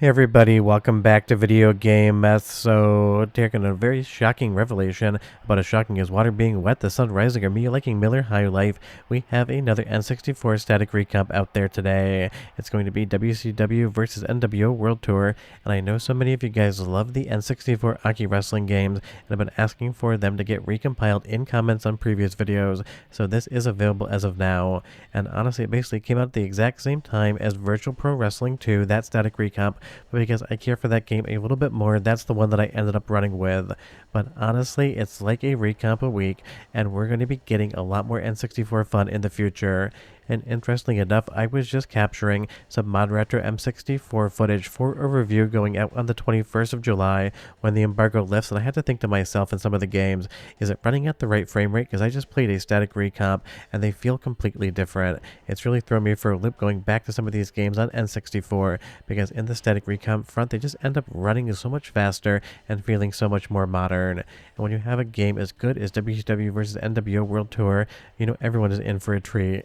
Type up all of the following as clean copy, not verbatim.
Hey everybody, welcome back to Video Game Mess. So, taking a very shocking revelation about as shocking as water being wet, the sun rising, or me liking Miller High Life, we have another N64 static recomp out there today. It's going to be WCW versus NWO World Tour, and I know so many of you guys love the N64 AKI wrestling games, and I've been asking for them to get recompiled in comments on previous videos, so this is available as of now. And honestly, it basically came out at the exact same time as Virtual Pro Wrestling 2, that static recomp, but because I care for that game a little bit more, that's the one that I ended up running with. But honestly, it's like a recomp a week, and we're going to be getting a lot more N64 fun in the future. And interestingly enough, I was just capturing some Mod Retro M64 footage for a review going out on the 21st of July when the embargo lifts, and I had to think to myself in some of the games, is it running at the right frame rate? Because I just played a static recomp, and they feel completely different. It's really thrown me for a loop going back to some of these games on N64, because in the static recomp front, they just end up running so much faster and feeling so much more modern. And when you have a game as good as WCW vs NWO World Tour, you know everyone is in for a treat.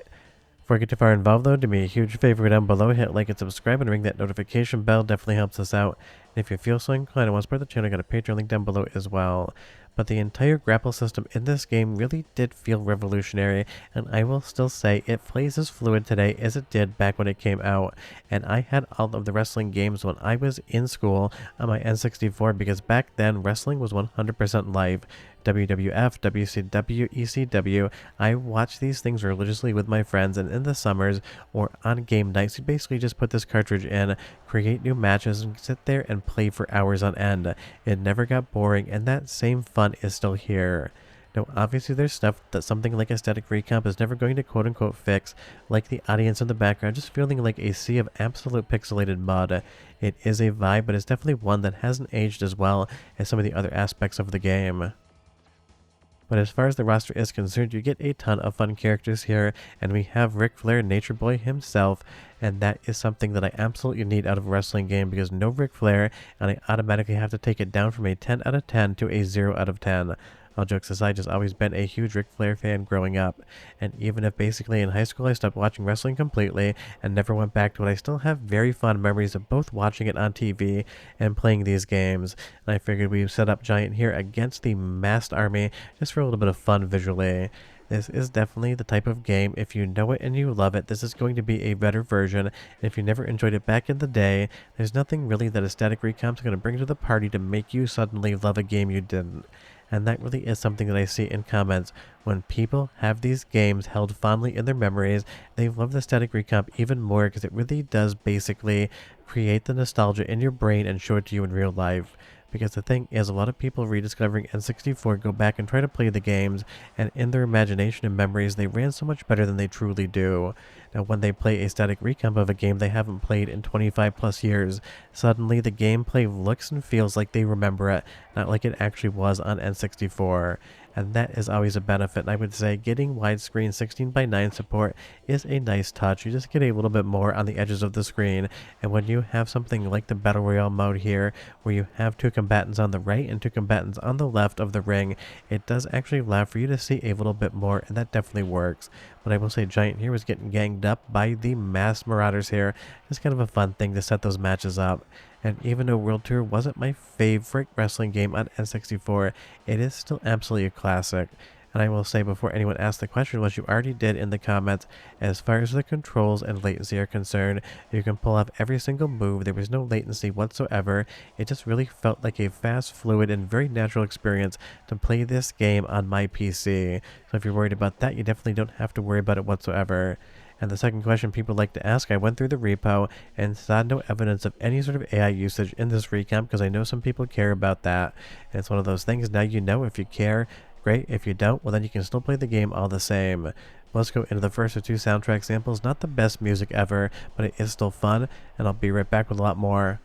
Before I get too far involved though, do me a huge favor down below, hit like and subscribe and ring that notification bell, definitely helps us out. And if you feel so inclined and want to support the channel, I got a Patreon link down below as well. But the entire grapple system in this game really did feel revolutionary, and I will still say it plays as fluid today as it did back when it came out. And I had all of the wrestling games when I was in school on my N64, because back then wrestling was 100% live. WWF, WCW, ECW. I watched these things religiously with my friends, and in the summers or on game nights, you basically just put this cartridge in, create new matches, and sit there and play for hours on end. It never got boring, and that same fun is still here. Now, obviously, there's stuff that something like a static recomp is never going to quote-unquote fix, like the audience in the background just feeling like a sea of absolute pixelated mud. It is a vibe, but it's definitely one that hasn't aged as well as some of the other aspects of the game. But as far as the roster is concerned, you get a ton of fun characters here, and we have Ric Flair, Nature Boy himself, and that is something that I absolutely need out of a wrestling game, because no Ric Flair, and I automatically have to take it down from a 10 out of 10 to a 0 out of 10. All jokes aside, just always been a huge Ric Flair fan growing up, and even if basically in high school I stopped watching wrestling completely and never went back to it, I still have very fond memories of both watching it on TV and playing these games. And I figured we'd set up Giant here against the masked army just for a little bit of fun visually. This is definitely the type of game, if you know it and you love it, this is going to be a better version. And if you never enjoyed it back in the day, there's nothing really that a static recomp is going to bring to the party to make you suddenly love a game you didn't. And that really is something that I see in comments. When people have these games held fondly in their memories, they love the static recomp even more, because it really does basically create the nostalgia in your brain and show it to you in real life. Because the thing is, a lot of people rediscovering N64 go back and try to play the games, and in their imagination and memories, they ran so much better than they truly do. Now, when they play a static recomp of a game they haven't played in 25 plus years, suddenly the gameplay looks and feels like they remember it, not like it actually was on N64. And that is always a benefit. And I would say getting widescreen 16:9 support is a nice touch. You just get a little bit more on the edges of the screen. And when you have something like the Battle Royale mode here, where you have two combatants on the right and two combatants on the left of the ring, it does actually allow for you to see a little bit more, and that definitely works. But I will say Giant here was getting ganged up by the masked marauders here. It's kind of a fun thing to set those matches up. And even though World Tour wasn't my favorite wrestling game on N64, it is still absolutely a classic. And I will say before anyone asks the question, what you already did in the comments, as far as the controls and latency are concerned, you can pull off every single move. There was no latency whatsoever. It just really felt like a fast, fluid, and very natural experience to play this game on my PC. So if you're worried about that, you definitely don't have to worry about it whatsoever. And the second question people like to ask, I went through the repo and saw no evidence of any sort of AI usage in this recomp, because I know some people care about that. And it's one of those things, now you know. If you care, great. If you don't, well then you can still play the game all the same. Let's go into the first of two soundtrack samples. Not the best music ever, but it is still fun, and I'll be right back with a lot more.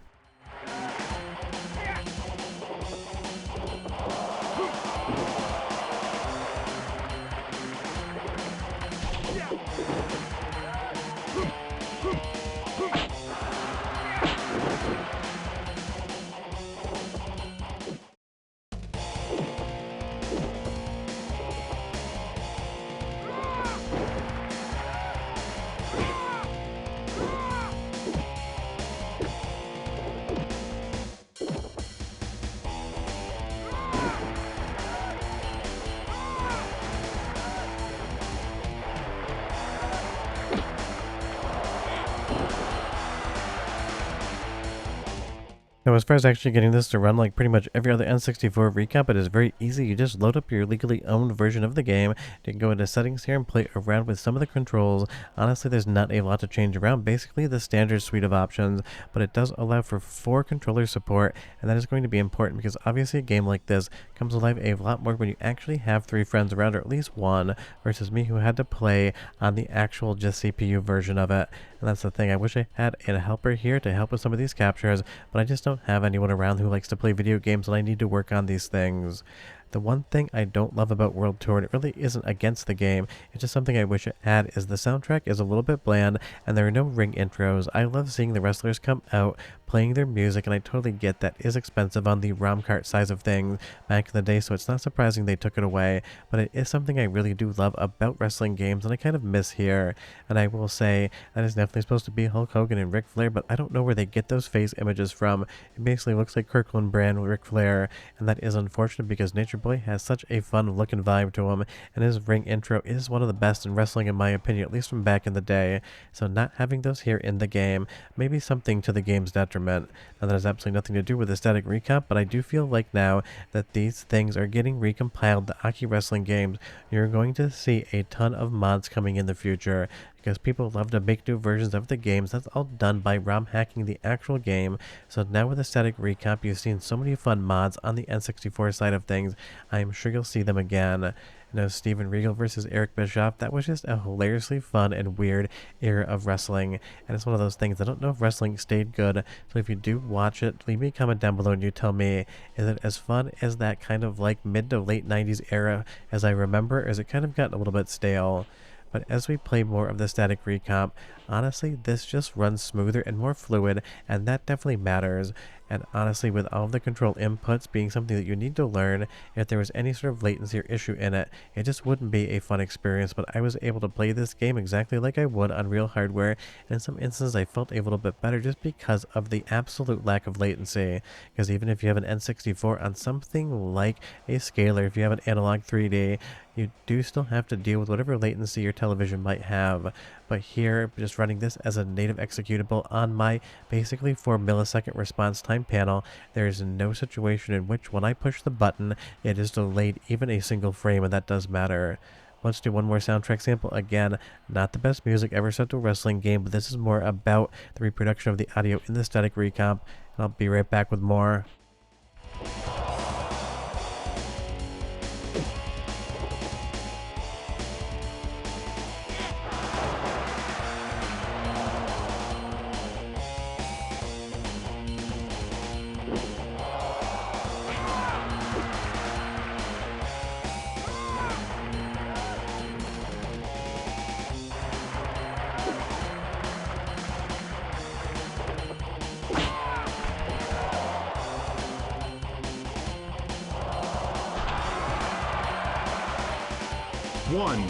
Now, as far as actually getting this to run like pretty much every other N64 recomp, it is very easy. You just load up your legally owned version of the game. You can go into settings here and play around with some of the controls. Honestly, there's not a lot to change around. Basically, the standard suite of options, but it does allow for 4 controller support, and that is going to be important because obviously a game like this comes alive a lot more when you actually have 3 friends around, or at least 1, versus me who had to play on the actual just CPU version of it. And that's the thing. I wish I had a helper here to help with some of these captures, but I just don't have anyone around who likes to play video games, and I need to work on these things. The one thing I don't love about World Tour, and it really isn't against the game, it's just something I wish it had, is the soundtrack is a little bit bland and there are no ring intros. I love seeing the wrestlers come out playing their music, and I totally get that is expensive on the ROM cart size of things back in the day, so it's not surprising they took it away, but it is something I really do love about wrestling games and I kind of miss here. And I will say that is definitely supposed to be Hulk Hogan and Ric Flair, but I don't know where they get those face images from. It basically looks like Kirkland brand Ric Flair, and that is unfortunate because Nature Boy has such a fun look and vibe to him, and his ring intro is one of the best in wrestling in my opinion, at least from back in the day. So not having those here in the game may be something to the game's detriment. Now that has absolutely nothing to do with the static recomp, but I do feel like now that these things are getting recompiled to AKI wrestling games, you're going to see a ton of mods coming in the future, because people love to make new versions of the games. That's all done by ROM hacking the actual game. So now with the static recomp, you've seen so many fun mods on the N64 side of things. I'm sure you'll see them again. You know, Steven Regal versus Eric Bischoff, that was just a hilariously fun and weird era of wrestling, and it's one of those things, I don't know if wrestling stayed good, so if you do watch it, leave me a comment down below and you tell me, is it as fun as that kind of like mid to late 90s era as I remember, or has it kind of gotten a little bit stale? But as we play more of the static recomp, honestly, this just runs smoother and more fluid, and that definitely matters. And honestly, with all of the control inputs being something that you need to learn, if there was any sort of latency or issue in it, it just wouldn't be a fun experience. But I was able to play this game exactly like I would on real hardware, and in some instances I felt a little bit better just because of the absolute lack of latency. Because even if you have an N64 on something like a scaler, if you have an analog 3D, you do still have to deal with whatever latency your television might have. But here, just running this as a native executable on my basically 4 millisecond response time panel, there is no situation in which when I push the button, it is delayed even a single frame, and that does matter. Let's do one more soundtrack sample. Again, not the best music ever set to a wrestling game, but this is more about the reproduction of the audio in the static recomp, and I'll be right back with more. One,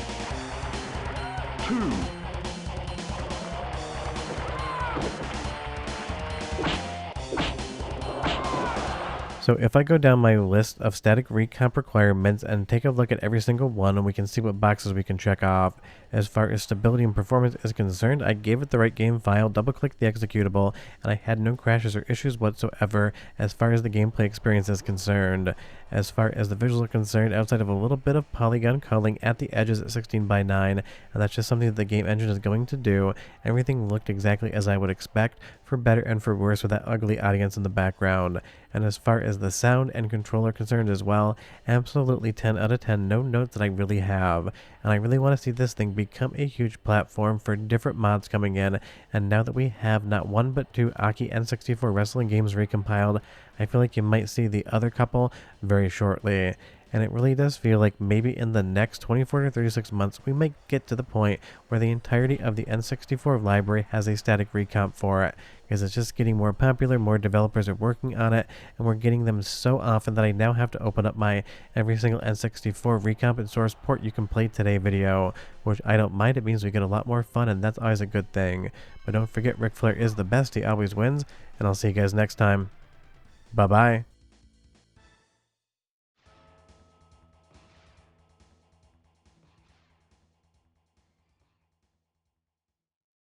two. So if I go down my list of static recomp requirements and take a look at every single one, and we can see what boxes we can check off. As far as stability and performance is concerned, I gave it the right game file, double-clicked the executable, and I had no crashes or issues whatsoever as far as the gameplay experience is concerned. As far as the visuals are concerned, outside of a little bit of polygon culling at the edges at 16:9, and that's just something that the game engine is going to do, everything looked exactly as I would expect, for better and for worse, with that ugly audience in the background. And as far as the sound and control are concerned as well, absolutely 10 out of 10, no notes that I really have. And I really want to see this thing become a huge platform for different mods coming in, and now that we have not one but 2 AKI N64 wrestling games recompiled, I feel like you might see the other couple very shortly. And it really does feel like maybe in the next 24 to 36 months we might get to the point where the entirety of the N64 library has a static recomp for it, because it's just getting more popular, more developers are working on it, and we're getting them so often that I now have to open up my every single N64 recomp and source port you can play today video, which I don't mind. It means we get a lot more fun, and that's always a good thing. But don't forget, Ric Flair is the best, he always wins, and I'll see you guys next time. Bye bye.